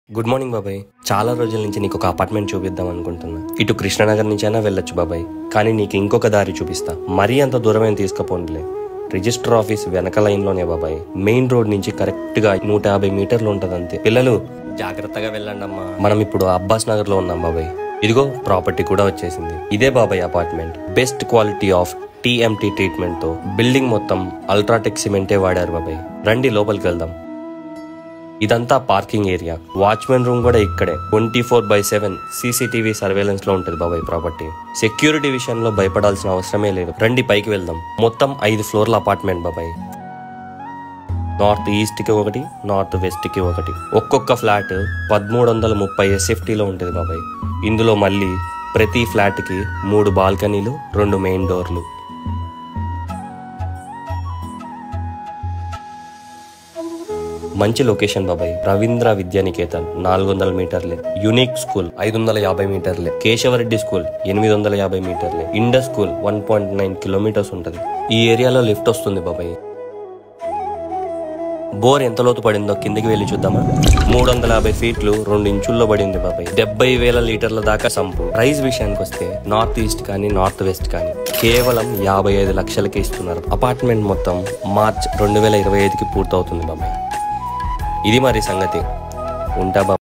Good morning బాబాయ్. చాలా రోజుల నుంచి నీకు ఒక అపార్ట్మెంట్ చూపిద్దాం అనుకుంటున్నా. ఇటు కృష్ణనగర్ నుంచి అయినా వెళ్ళొచ్చు బాబాయ్, కానీ నీకు ఇంకొక దారి చూపిస్తా. మరీ అంత దూరమేం తీసుకుపోండిలే. రిజిస్టర్ ఆఫీస్ వెనక లైన్లోనే బాబాయ్. మెయిన్ రోడ్ నుంచి కరెక్ట్గా 150 మీటర్లు ఉంటుంది అంతే. పిల్లలు జాగ్రత్తగా వెళ్ళండి అమ్మా. మనం ఇప్పుడు అబ్బాస్ నగర్ లో ఉన్నాం బాబాయ్. ఇదిగో ప్రాపర్టీ కూడా వచ్చేసింది. ఇదే బాబాయ్ apartment. Best quality of TMT treatment తో బిల్డింగ్ మొత్తం అల్ట్రాటెక్ సిమెంటే వాడారు బాబాయ్. రండి లోపలికి వెళ్దాం. ఇదంతా పార్కింగ్ ఏరియా. వాచ్మెన్ రూమ్ కూడా ఇక్కడే. 24/7 CCTV సర్వేలెన్స్ లో ఉంటుంది బాబాయ్ ప్రాపర్టీ. సెక్యూరిటీ విషయంలో భయపడాల్సిన అవసరమే లేదు. రండి పైకి వెళ్దాం. మొత్తం 5 ఫ్లోర్ల అపార్ట్మెంట్ బాబాయ్. నార్త్ ఈస్ట్ కి ఒకటి, నార్త్ వెస్ట్ కి ఒకటి. ఒక్కొక్క ఫ్లాట్ 1330 SFT లో ఉంటుంది బాబాయ్. ఇందులో మళ్ళీ ప్రతి ఫ్లాట్ కి 3 బాల్కనీలు, 2 మెయిన్ డోర్లు. మంచి లొకేషన్ బాబాయ్. రవీంద్ర విద్యానికేతన్ 400 మీటర్లే. యూనిక్ స్కూల్ 550 మీటర్లే. కేశవరెడ్డి స్కూల్ 850 మీటర్లే. ఇండస్ స్కూల్ 1.9 కిలోమీటర్స్ ఉంటుంది. ఈ ఏరియాలో లిఫ్ట్ వస్తుంది బాబాయ్. బోర్ ఎంత లోతు పడిందో కిందికి వెళ్ళి చూద్దామా. 350 ఫీట్లు 2 ఇంచుల్లో పడింది బాబాయ్. 70,000 లీటర్ల దాకా సంపు. ప్రైస్ విషయానికి వస్తే నార్త్ ఈస్ట్ కానీ నార్త్ వెస్ట్ కానీ కేవలం 55 లక్షలకి ఇస్తున్నారు. అపార్ట్మెంట్ మొత్తం మార్చ్ 2025కి పూర్తవుతుంది బాబాయ్. ఇది మరి సంగతి. ఉంటా బాబాయ్.